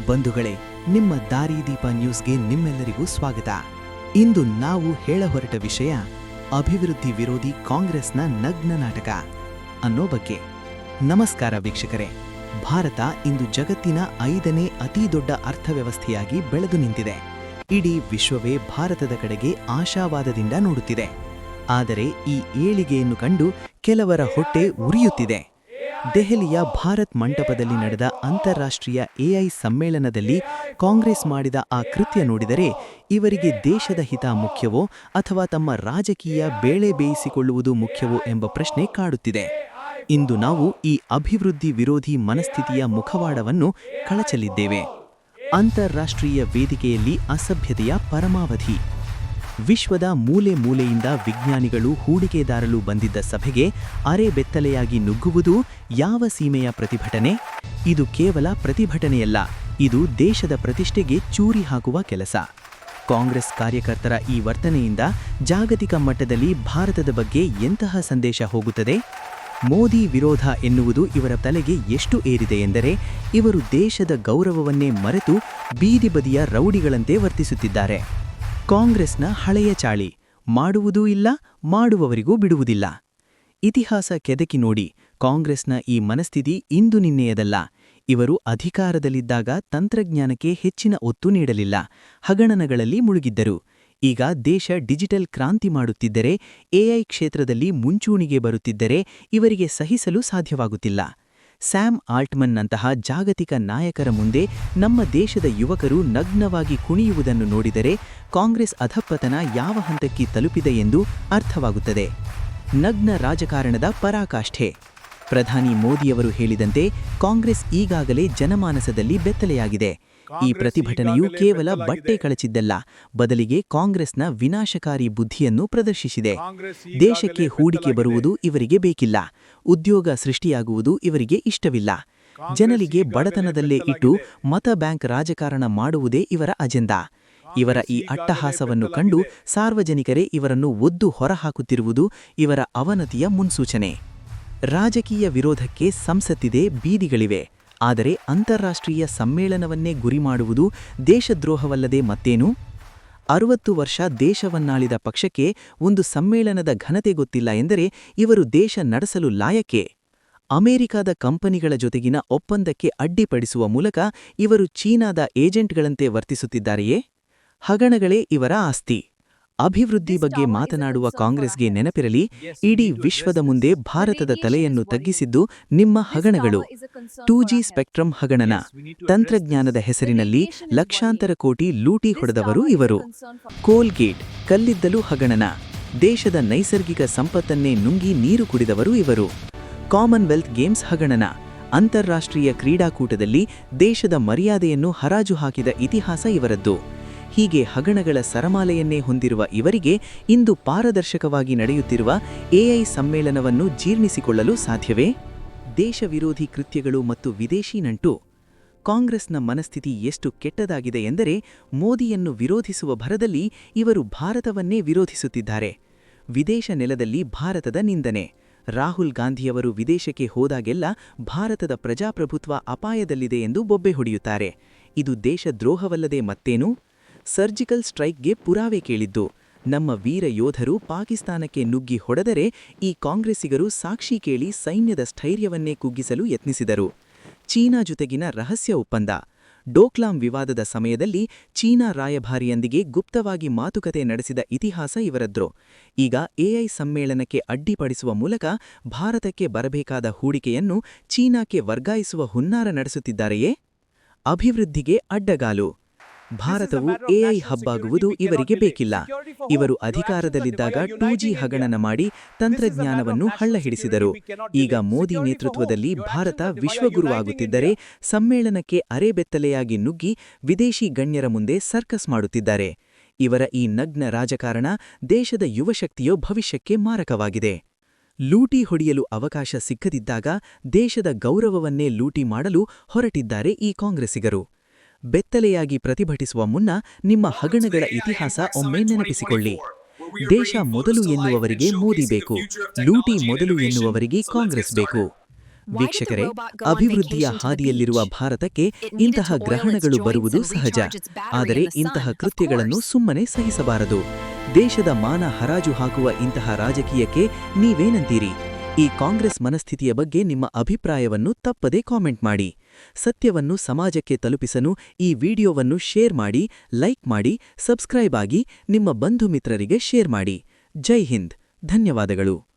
ಬಂಧುಗಳೇ, ನಿಮ್ಮ ದಾರಿದೀಪ ನ್ಯೂಸ್ಗೆ ನಿಮ್ಮೆಲ್ಲರಿಗೂ ಸ್ವಾಗತ. ಇಂದು ನಾವು ಹೇಳಹೊರಟ ವಿಷಯ ಅಭಿವೃದ್ಧಿ ವಿರೋಧಿ ಕಾಂಗ್ರೆಸ್ನ ನಗ್ನ ನಾಟಕ ಅನ್ನೋ ಬಗ್ಗೆ. ನಮಸ್ಕಾರ ವೀಕ್ಷಕರೇ. ಭಾರತ ಇಂದು ಜಗತ್ತಿನ 5ನೇ ಅತಿ ದೊಡ್ಡ ಅರ್ಥವ್ಯವಸ್ಥೆಯಾಗಿ ಬೆಳೆದು ನಿಂತಿದೆ. ಇಡೀ ವಿಶ್ವವೇ ಭಾರತದ ಕಡೆಗೆ ಆಶಾವಾದದಿಂದ ನೋಡುತ್ತಿದೆ. ಆದರೆ ಈ ಏಳಿಗೆಯನ್ನು ಕಂಡು ಕೆಲವರ ಹೊಟ್ಟೆ ಉರಿಯುತ್ತಿದೆ. ದೆಹಲಿಯ ಭಾರತ್ ಮಂಟಪದಲ್ಲಿ ನಡೆದ ಅಂತಾರಾಷ್ಟ್ರೀಯ ಎಐ ಸಮ್ಮೇಳನದಲ್ಲಿ ಕಾಂಗ್ರೆಸ್ ಮಾಡಿದ ಆ ಕೃತ್ಯ ನೋಡಿದರೆ ಇವರಿಗೆ ದೇಶದ ಹಿತ ಮುಖ್ಯವೋ ಅಥವಾ ತಮ್ಮ ರಾಜಕೀಯ ಬೇಳೆ ಬೇಯಿಸಿಕೊಳ್ಳುವುದು ಮುಖ್ಯವೋ ಎಂಬ ಪ್ರಶ್ನೆ ಕಾಡುತ್ತಿದೆ. ಇಂದು ನಾವು ಈ ಅಭಿವೃದ್ಧಿ ವಿರೋಧಿ ಮನಸ್ಥಿತಿಯ ಮುಖವಾಡವನ್ನು ಕಳಚಲಿದ್ದೇವೆ. ಅಂತಾರಾಷ್ಟ್ರೀಯ ವೇದಿಕೆಯಲ್ಲಿ ಅಸಭ್ಯತೆಯ ಪರಮಾವಧಿ. ವಿಶ್ವದ ಮೂಲೆ ಮೂಲೆಯಿಂದ ವಿಜ್ಞಾನಿಗಳು, ಹೂಡಿಕೆದಾರರು ಬಂದಿದ್ದ ಸಭೆಗೆ ಅರೆ ಬೆತ್ತಲೆಯಾಗಿ ನುಗ್ಗುವುದು ಯಾವ ಸೀಮೆಯ ಪ್ರತಿಭಟನೆ? ಇದು ಕೇವಲ ಪ್ರತಿಭಟನೆಯಲ್ಲ, ಇದು ದೇಶದ ಪ್ರತಿಷ್ಠೆಗೆ ಚೂರಿ ಹಾಕುವ ಕೆಲಸ. ಕಾಂಗ್ರೆಸ್ ಕಾರ್ಯಕರ್ತರ ಈ ವರ್ತನೆಯಿಂದ ಜಾಗತಿಕ ಮಟ್ಟದಲ್ಲಿ ಭಾರತದ ಬಗ್ಗೆ ಎಂತಹ ಸಂದೇಶ ಹೋಗುತ್ತದೆ? ಮೋದಿ ವಿರೋಧ ಎನ್ನುವುದು ಇವರ ತಲೆಗೆ ಎಷ್ಟು ಏರಿದೆ ಎಂದರೆ ಇವರು ದೇಶದ ಗೌರವವನ್ನೇ ಮರೆತು ಬೀದಿ ಬದಿಯ ರೌಡಿಗಳಂತೆ ವರ್ತಿಸುತ್ತಿದ್ದಾರೆ. ಕಾಂಗ್ರೆಸ್ನ ಹಳೆಯ ಚಾಳಿ, ಮಾಡುವುದೂ ಇಲ್ಲ, ಮಾಡುವವರಿಗೂ ಬಿಡುವುದಿಲ್ಲ. ಇತಿಹಾಸ ಕೆದಕಿ ನೋಡಿ, ಕಾಂಗ್ರೆಸ್ನ ಈ ಮನಸ್ಥಿತಿ ಇಂದು ನಿನ್ನೆಯದಲ್ಲ. ಇವರು ಅಧಿಕಾರದಲ್ಲಿದ್ದಾಗ ತಂತ್ರಜ್ಞಾನಕ್ಕೆ ಹೆಚ್ಚಿನ ಒತ್ತು ನೀಡಲಿಲ್ಲ, ಹಗರಣಗಳಲ್ಲಿ ಮುಳುಗಿದ್ದರು. ಈಗ ದೇಶ ಡಿಜಿಟಲ್ ಕ್ರಾಂತಿ ಮಾಡುತ್ತಿದ್ದರೆ, ಎಐ ಕ್ಷೇತ್ರದಲ್ಲಿ ಮುಂಚೂಣಿಗೆ ಬರುತ್ತಿದ್ದರೆ ಇವರಿಗೆ ಸಹಿಸಲು ಸಾಧ್ಯವಾಗುತ್ತಿಲ್ಲ. ಸ್ಯಾಮ್ ಆಲ್ಟ್ಮನ್ನಂತಹ ಜಾಗತಿಕ ನಾಯಕರ ಮುಂದೆ ನಮ್ಮ ದೇಶದ ಯುವಕರು ನಗ್ನವಾಗಿ ಕುಣಿಯುವುದನ್ನು ನೋಡಿದರೆ ಕಾಂಗ್ರೆಸ್ ಅಧಃಪತನ ಯಾವ ಹಂತಕ್ಕೆ ತಲುಪಿದೆ ಎಂದು ಅರ್ಥವಾಗುತ್ತದೆ. ನಗ್ನ ರಾಜಕಾರಣದ ಪರಾಕಾಷ್ಠೆ. ಪ್ರಧಾನಿ ಮೋದಿಯವರು ಹೇಳಿದಂತೆ ಕಾಂಗ್ರೆಸ್ ಈಗಾಗಲೇ ಜನಮಾನಸದಲ್ಲಿ ಬೆತ್ತಲೆಯಾಗಿದೆ. ಈ ಪ್ರತಿಭಟನೆಯು ಕೇವಲ ಬಟ್ಟೆ ಕಳಚಿದ್ದಲ್ಲ, ಬದಲಿಗೆ ಕಾಂಗ್ರೆಸ್ನ ವಿನಾಶಕಾರಿ ಬುದ್ಧಿಯನ್ನು ಪ್ರದರ್ಶಿಸಿದೆ. ದೇಶಕ್ಕೆ ಹೂಡಿಕೆ ಬರುವುದು ಇವರಿಗೆ ಬೇಕಿಲ್ಲ, ಉದ್ಯೋಗ ಸೃಷ್ಟಿಯಾಗುವುದು ಇವರಿಗೆ ಇಷ್ಟವಿಲ್ಲ. ಜನರಿಗೆ ಬಡತನದಲ್ಲೇ ಇಟ್ಟು ಮತ ಬ್ಯಾಂಕ್ ರಾಜಕಾರಣ ಮಾಡುವುದೇ ಇವರ ಅಜೆಂಡಾ. ಇವರ ಈ ಅಟ್ಟಹಾಸವನ್ನು ಕಂಡು ಸಾರ್ವಜನಿಕರೇ ಇವರನ್ನು ಒದ್ದು ಹೊರಹಾಕುತ್ತಿರುವುದು ಇವರ ಅವನತಿಯ ಮುನ್ಸೂಚನೆ. ರಾಜಕೀಯ ವಿರೋಧಕ್ಕೆ ಸಂಸತ್ತಿದೆ, ಬೀದಿಗಳಿವೆ. ಆದರೆ ಅಂತಾರಾಷ್ಟ್ರೀಯ ಸಮ್ಮೇಳನವನ್ನೇ ಗುರಿ ಮಾಡುವುದು ದೇಶದ್ರೋಹವಲ್ಲದೆ ಮತ್ತೇನು? 60 ವರ್ಷ ದೇಶವನ್ನಾಳಿದ ಪಕ್ಷಕ್ಕೆ ಒಂದು ಸಮ್ಮೇಳನದ ಘನತೆ ಗೊತ್ತಿಲ್ಲ ಎಂದರೆ ಇವರು ದೇಶ ನಡೆಸಲು ಲಾಯಕ್ಕೆ? ಅಮೆರಿಕದ ಕಂಪನಿಗಳ ಜೊತೆಗಿನ ಒಪ್ಪಂದಕ್ಕೆ ಅಡ್ಡಿಪಡಿಸುವ ಮೂಲಕ ಇವರು ಚೀನಾದ ಏಜೆಂಟ್ಗಳಂತೆ ವರ್ತಿಸುತ್ತಿದ್ದಾರೆಯೇ? ಹಗರಣಗಳೇ ಇವರ ಆಸ್ತಿ. ಅಭಿವೃದ್ಧಿ ಬಗ್ಗೆ ಮಾತನಾಡುವ ಕಾಂಗ್ರೆಸ್ಗೆ ನೆನಪಿರಲಿ, ಇಡೀ ವಿಶ್ವದ ಮುಂದೆ ಭಾರತದ ತಲೆಯನ್ನು ತಗ್ಗಿಸಿದ್ದು ನಿಮ್ಮ ಹಗರಣಗಳು. 2G ಸ್ಪೆಕ್ಟ್ರಮ್ ಹಗರಣ, ತಂತ್ರಜ್ಞಾನದ ಹೆಸರಿನಲ್ಲಿ ಲಕ್ಷಾಂತರ ಕೋಟಿ ಲೂಟಿ ಹೊಡೆದವರು ಇವರು. ಕೋಲ್ಗೇಟ್, ಕಲ್ಲಿದ್ದಲು ಹಗರಣ, ದೇಶದ ನೈಸರ್ಗಿಕ ಸಂಪತ್ತನ್ನೇ ನುಂಗಿ ನೀರು ಕುಡಿದವರು ಇವರು. ಕಾಮನ್ವೆಲ್ತ್ ಗೇಮ್ಸ್ ಹಗರಣ, ಅಂತಾರಾಷ್ಟ್ರೀಯ ಕ್ರೀಡಾಕೂಟದಲ್ಲಿ ದೇಶದ ಮರ್ಯಾದೆಯನ್ನು ಹರಾಜು ಹಾಕಿದ ಇತಿಹಾಸ ಇವರದ್ದು. ಹೀಗೆ ಹಗರಣಗಳ ಸರಮಾಲೆಯನ್ನೇ ಹೊಂದಿರುವ ಇವರಿಗೆ ಇಂದು ಪಾರದರ್ಶಕವಾಗಿ ನಡೆಯುತ್ತಿರುವ ಎಐ ಸಮ್ಮೇಳನವನ್ನು ಜೀರ್ಣಿಸಿಕೊಳ್ಳಲು ಸಾಧ್ಯವೇ? ದೇಶ ವಿರೋಧಿ ಕೃತ್ಯಗಳು ಮತ್ತು ವಿದೇಶಿ ನಂಟು. ಕಾಂಗ್ರೆಸ್ನ ಮನಸ್ಥಿತಿ ಎಷ್ಟು ಕೆಟ್ಟದಾಗಿದೆ ಎಂದರೆ ಮೋದಿಯನ್ನು ವಿರೋಧಿಸುವ ಭರದಲ್ಲಿ ಇವರು ಭಾರತವನ್ನೇ ವಿರೋಧಿಸುತ್ತಿದ್ದಾರೆ. ವಿದೇಶ ನೆಲದಲ್ಲಿ ಭಾರತದ ನಿಂದನೆ. ರಾಹುಲ್ ಗಾಂಧಿಯವರು ವಿದೇಶಕ್ಕೆ ಹೋದಾಗೆಲ್ಲ ಭಾರತದ ಪ್ರಜಾಪ್ರಭುತ್ವ ಅಪಾಯದಲ್ಲಿದೆ ಎಂದು ಬೊಬ್ಬೆ ಹೊಡೆಯುತ್ತಾರೆ. ಇದು ದೇಶದ್ರೋಹವಲ್ಲದೆ ಮತ್ತೇನು? ಸರ್ಜಿಕಲ್ ಸ್ಟ್ರೈಕ್ಗೆ ಪುರಾವೆ ಕೇಳಿದ್ದು. ನಮ್ಮ ವೀರ ಯೋಧರು ಪಾಕಿಸ್ತಾನಕ್ಕೆ ನುಗ್ಗಿ ಹೊಡೆದರೆ ಈ ಕಾಂಗ್ರೆಸ್ಸಿಗರು ಸಾಕ್ಷಿ ಕೇಳಿ ಸೈನ್ಯದ ಸ್ಥೈರ್ಯವನ್ನೇ ಕುಗ್ಗಿಸಲು ಯತ್ನಿಸಿದರು. ಚೀನಾ ಜೊತೆಗಿನ ರಹಸ್ಯ ಒಪ್ಪಂದ. ಡೋಕ್ಲಾಂ ವಿವಾದದ ಸಮಯದಲ್ಲಿ ಚೀನಾ ರಾಯಭಾರಿಯೊಂದಿಗೆ ಗುಪ್ತವಾಗಿ ಮಾತುಕತೆ ನಡೆಸಿದ ಇತಿಹಾಸ ಇವರದ್ದು. ಈಗ ಎಐ ಸಮ್ಮೇಳನಕ್ಕೆ ಅಡ್ಡಿಪಡಿಸುವ ಮೂಲಕ ಭಾರತಕ್ಕೆ ಬರಬೇಕಾದ ಹೂಡಿಕೆಯನ್ನು ಚೀನಾಕ್ಕೆ ವರ್ಗಾಯಿಸುವ ಹುನ್ನಾರ ನಡೆಸುತ್ತಿದ್ದಾರೆಯೇ? ಅಭಿವೃದ್ಧಿಗೆ ಅಡ್ಡಗಾಲು. ಭಾರತವು ಎಐ ಹಬ್ಬಾಗುವುದು ಇವರಿಗೆ ಬೇಕಿಲ್ಲ. ಇವರು ಅಧಿಕಾರದಲ್ಲಿದ್ದಾಗ 2G ಹಗರಣ ಮಾಡಿ ತಂತ್ರಜ್ಞಾನವನ್ನು ಹಳ್ಳಹಿಡಿಸಿದರು. ಈಗ ಮೋದಿ ನೇತೃತ್ವದಲ್ಲಿ ಭಾರತ ವಿಶ್ವಗುರುವಾಗುತ್ತಿದ್ದರೆ ಸಮ್ಮೇಳನಕ್ಕೆ ಅರೆಬೆತ್ತಲೆಯಾಗಿ ನುಗ್ಗಿ ವಿದೇಶಿ ಗಣ್ಯರ ಮುಂದೆ ಸರ್ಕಸ್ ಮಾಡುತ್ತಿದ್ದಾರೆ. ಇವರ ಈ ನಗ್ನ ರಾಜಕಾರಣ ದೇಶದ ಯುವಶಕ್ತಿಯ ಭವಿಷ್ಯಕ್ಕೆ ಮಾರಕವಾಗಿದೆ. ಲೂಟಿ ಹೊಡೆಯಲು ಅವಕಾಶ ಸಿಕ್ಕದಿದ್ದಾಗ ದೇಶದ ಗೌರವವನ್ನೇ ಲೂಟಿ ಮಾಡಲು ಹೊರಟಿದ್ದಾರೆ ಈ ಕಾಂಗ್ರೆಸ್ಸಿಗರು. ಬೆತ್ತಲೆಯಾಗಿ ಪ್ರತಿಭಟಿಸುವ ಮುನ್ನ ನಿಮ್ಮ ಹಗರಣಗಳ ಇತಿಹಾಸ ಒಮ್ಮೆ ನೆನಪಿಸಿಕೊಳ್ಳಿ. ದೇಶ ಮೊದಲು ಎನ್ನುವವರಿಗೆ ಮೋದಿ ಬೇಕು, ಲೂಟಿ ಮೊದಲು ಎನ್ನುವವರಿಗೆ ಕಾಂಗ್ರೆಸ್ ಬೇಕು. ವೀಕ್ಷಕರೇ, ಅಭಿವೃದ್ಧಿಯ ಹಾದಿಯಲ್ಲಿರುವ ಭಾರತಕ್ಕೆ ಇಂತಹ ಗ್ರಹಣಗಳು ಬರುವುದು ಸಹಜ. ಆದರೆ ಇಂತಹ ಕೃತ್ಯಗಳನ್ನು ಸುಮ್ಮನೆ ಸಹಿಸಬಾರದು. ದೇಶದ ಮಾನ ಹರಾಜು ಹಾಕುವ ಇಂತಹ ರಾಜಕೀಯಕ್ಕೆ ನೀವೇನಂತೀರಿ? ಈ ಕಾಂಗ್ರೆಸ್ ಮನಸ್ಥಿತಿಯ ಬಗ್ಗೆ ನಿಮ್ಮ ಅಭಿಪ್ರಾಯವನ್ನು ತಪ್ಪದೇ ಕಾಮೆಂಟ್ ಮಾಡಿ. ಸತ್ಯವನ್ನು ಸಮಾಜಕ್ಕೆ ತಲುಪಿಸಲು ಈ ವಿಡಿಯೋವನ್ನು ಶೇರ್ ಮಾಡಿ, ಲೈಕ್ ಮಾಡಿ, ಸಬ್ಸ್ಕ್ರೈಬ್ ಆಗಿ, ನಿಮ್ಮ ಬಂಧು ಮಿತ್ರರಿಗೆ ಶೇರ್ ಮಾಡಿ. ಜೈ ಹಿಂದ್. ಧನ್ಯವಾದಗಳು.